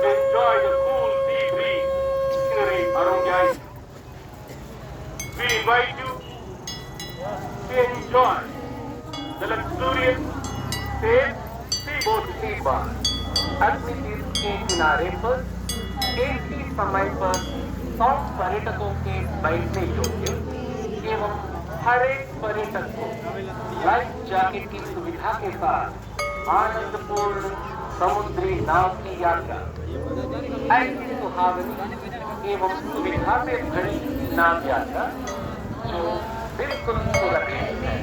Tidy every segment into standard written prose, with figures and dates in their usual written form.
enjoy the cool sea breeze scenery around the island. We invite you to enjoy the luxurious safe seaboard sea bar. अद्वितीय के किनारे पर एक ही समय पर 100 पर्यटकों के बैठने योग्य एवं हर एक पर्यटक को लाइफ जैकेट की सुविधा के साथ आनंदपूर्ण समुद्री नाव की यात्रा। ऐसी सुहावनी एवं सुविधा से भरी नाव यात्रा जो बिल्कुल सुरक्षित है,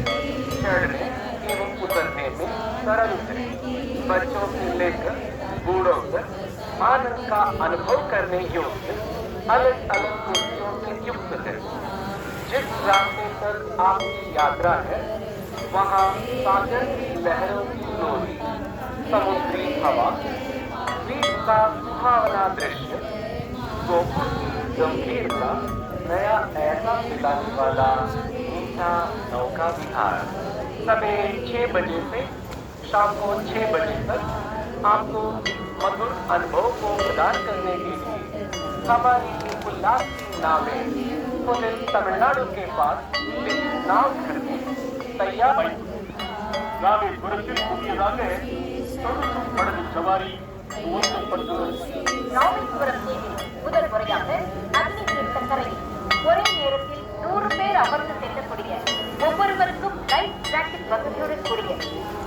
चढ़ने एवं उतरने में सरल है, बच्चों से लेकर बूढ़ों तक आनंद का अनुभव करने योग्य अलग अलग कुर्सियों से युक्त है। जिस रास्ते पर आपकी यात्रा है वहाँ सागर की लहरों की लोरी, समुद्री हवा, बीच का सुहावना दृश्य, गोपुर की गंभीरता, नया ऐसा दिलाने वाला मीठा नौका विहार। सवेरे 6 बजे से शाम को 6 बजे तक आपको मधुर अनुभव को प्रदान करने के लिए हमारी उल्लास की नावें होटल तमिलनाडु के पास इस नाव घर में तैयार। ராமேஸ்வரத்தில் புதியதாக சொகுசு படகு சவாரி துவங்கப்பட்டுள்ளது. ராமேஸ்வரம் தீவில் முதல் முறையாக அக்னி தீர்த்தக்கரையில் ஒரே நேரத்தில் 100 பேர் அமர்ந்து செல்லக்கூடிய, ஒவ்வொருவருக்கும் லைஃப் ஜாக்கெட் வசதியுடன் கூடிய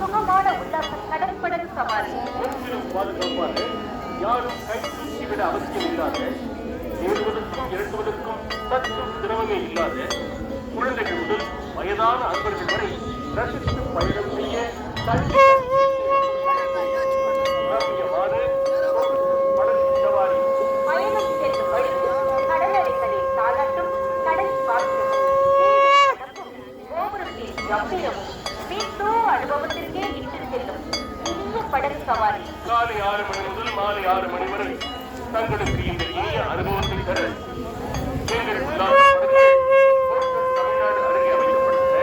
சுகமான உல்லாச கடற்படகு சவாரி. முற்றிலும் பாதுகாப்பாக, யாரும் கை தூக்கிவிட அவசியம் இல்லாத, ஏறுவதற்கும் இறங்குவதற்கும் சற்றும் சிரமமே இல்லாத, குழந்தைகள் முதல் வயதான அன்பர்கள் வரை ரசித்து பயணம் செய்ய ரம்மியமான படகு சவாரி. பயணம் செல்லும் வழி கடலலைகளில் தாளாட்டும், கடல் காற்றும், கோபுரத்தில் கம்பீரமும் மீட்டோ அனுபவத்திற்கே இட்டு செல்லும் இனிய படகு சவாரி. காலை 6 மணி முதல் மாலை 6 மணி வரை தங்களுக்கு இந்த இனிய அனுபவத்தை தர எங்கள் உல்லாச படகு தமிழ்நாடு அருகே அமைக்கப்பட்டுள்ள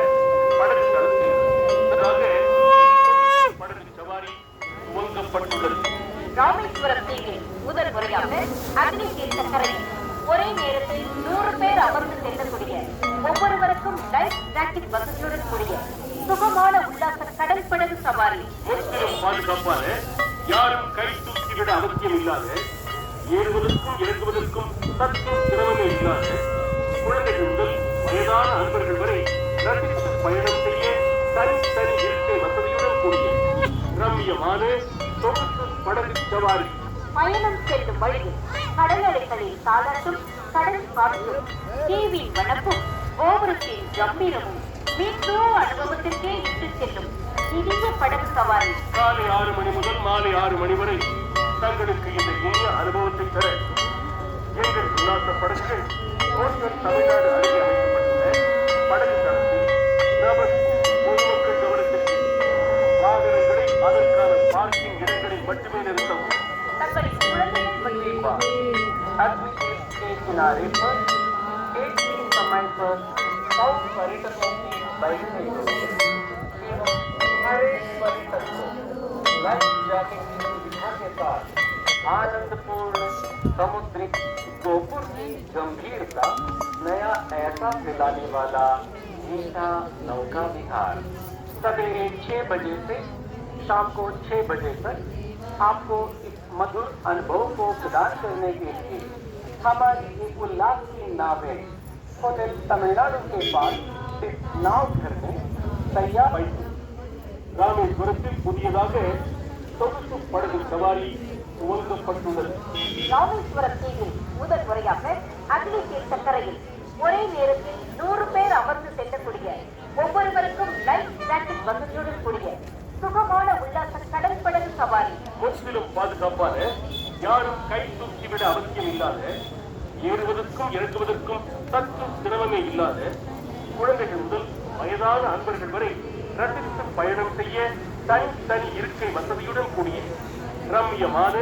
படகு தளத்தில் படகு சவாரி துவங்கப்பட்டுள்ளது. ராமேஸ்வரம் தீவில் முதல் முறையாக அக்னி தீர்த்தக்கரையில் ஒரே நேரத்தில் 100 பேர் அமர்ந்து செல்லக்கூடிய, ஒவ்வொருவருக்கும் லைஃப் ஜாக்கெட் வசதியுடன் கூடிய சுகமான உல்லாச கடல் படகு சவாரி. முற்றிலும் பாதுகாப்பான, யாரும் கை தூக்கிவிட அவசியம் இல்லாத, ஏறுவதற்கும் இறங்குவதற்கும் சற்றும் சிரமமே இல்லாத, குழந்தைகள் முதல் வயதான அன்பர்கள் வரை ரசித்து பயணம் செய்ய தனி இருக்கை வசதியுடன் கூடிய ரம்மியமான சொகுசு படகு சவாரி. பயணம் செல்லும் வழியில் கடலலைகளில் தாளாட்டும், கடல் காற்றும், தீவின் வனப்பும், கோபுரத்தின் கம்பீரமும் மீட்டோ அனுபவத்திற்கே இட்டு செல்லும் இனிய படகு சவாரி. காலை 6 மணி முதல் மாலை 6 மணி வரை தங்களுக்கு இந்த இனிய அனுபவத்தை தர எங்கள் உல்லாச படகுகள் ஹோட்டல் தமிழ்நாடு அருகே அமைக்கப்பட்டுள்ள படகு தளத்தில் நபர் பொதுமக்கள் கவனத்திற்கு வாகனங்களை அதற்கான பார்க்கிங் இடங்களில் மட்டுமே நிறுத்தவும். தங்களின் குழந்தைகள் மற்றும் अद्वितीय के किनारे पर एक ही समय पर 100 पर्यटकों की बैठने योग्य एवं हर एक पर्यटक को लाइफ जैकेट की सुविधा के साथ आनंदपूर्ण समुद्री गोपुर की गंभीरता, नया ऐसा दिलाने वाला मीठा नौका विहार। सवेरे 6 बजे से शाम को 6 बजे तक आपको इस मधुर अनुभव को प्रदान करने के लिए हमारी ये उल्लास की नावें होटल तमिलनाडु के पास इस नाव घर में तैयार। ராமேஸ்வரத்தில் புதியதாக சொகுசு படகு சவாரி துவங்கப்பட்டுள்ளது. ராமேஸ்வரம் தீவில் முதல் முறையாக அக்னி தீர்த்தக்கரையில் ஒரே நேரத்தில் 100 பேர் அமர்ந்து செல்லக்கூடிய, ஒவ்வொருவருக்கும் லைஃப் ஜாக்கெட் வசதியுடன் கூடிய சுகமான உல்லாச கடல் படகு சவாரி. முற்றிலும் பாதுகாப்பான, யாரும் கை தூக்கிவிட அவசியம் இல்லாத, ஏறுவதற்கும் இறங்குவதற்கும் சற்றும் சிரமமே இல்லாத, குழந்தைகள் முதல் வயதான அன்பர்கள் வரை ரசித்து பயணம் செய்ய தனி இருக்கை வசதியுடன் கூடிய ரம்மியமான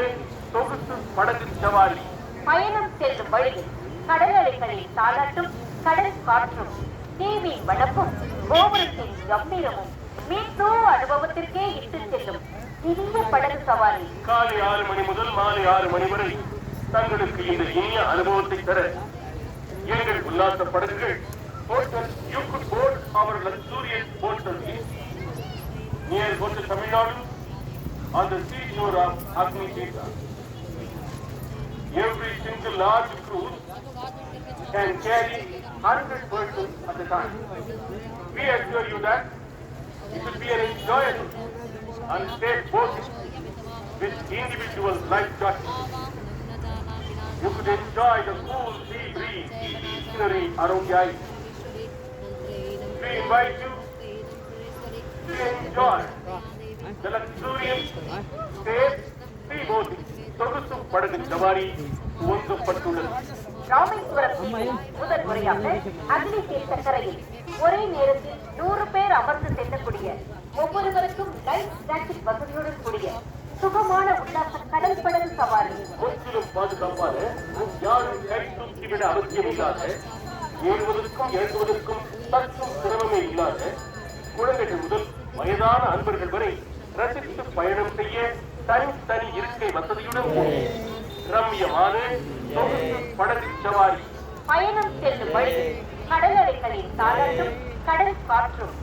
சொகுசு படகு சவாரி. பயணம் செல்லும் வழியில் கடலலைகளில் தாளாட்டும், கடல் காற்றும், தீவின் வனப்பும், கோபுரத்தின் கம்பீரமும் மீட்டோ அனுபவத்திற்கே இட்டு செல்லும் இனிய படகு சவாரி. காலை 6 மணி முதல் மாலை 6 மணி வரை தங்களுக்கு இந்த இனிய அனுபவத்தை தர எங்கள் உல்லாச படகுகள் hotel you good port our luxurious boat service near hotel Tamil Nadu on the seashore of Agni Tirtha. Every single large cruise can carry 100 persons at a time. We assure you that it will be an enjoyable and safe boating with individual life jackets. You could enjoy the cool sea breeze scenery around the island. We invite you to enjoy the luxurious, safe sea boating. சொகுசு படகு சவாரி துவங்கப்பட்டுள்ளது. ராமேஸ்வரம் தீவில் முதல் முறையாக அக்னி தீர்த்த கரையில் ஒரே நேரத்தில் 100 பேர் அமர்ந்து செல்லக்கூடிய, ஒவ்வொருவருக்கும் லைஃப் ஜாக்கெட் வசதியுடன் கூடிய சுகமான உல்லாச கடல் படகு சவாரி. முற்றிலும் பாதுகாப்பான, யாரும் கை தூக்கிவிட அவசியம் இல்லாத, ஏறுவதற்கும் இறங்குவதற்கும் சற்றும் சிரமமே இல்லாத, குழந்தைகள் முதல் வயதான அன்பர்கள் வரை ரசித்து பயணம் செய்ய தனி இருக்கை வசதியுடன் கூடிய ரம்யமான சொகுசு படகு சவாரி. பயணம் செல்லும் வழி கடல் அலைகளின் தாளாட்டும், கடல் காற்றும்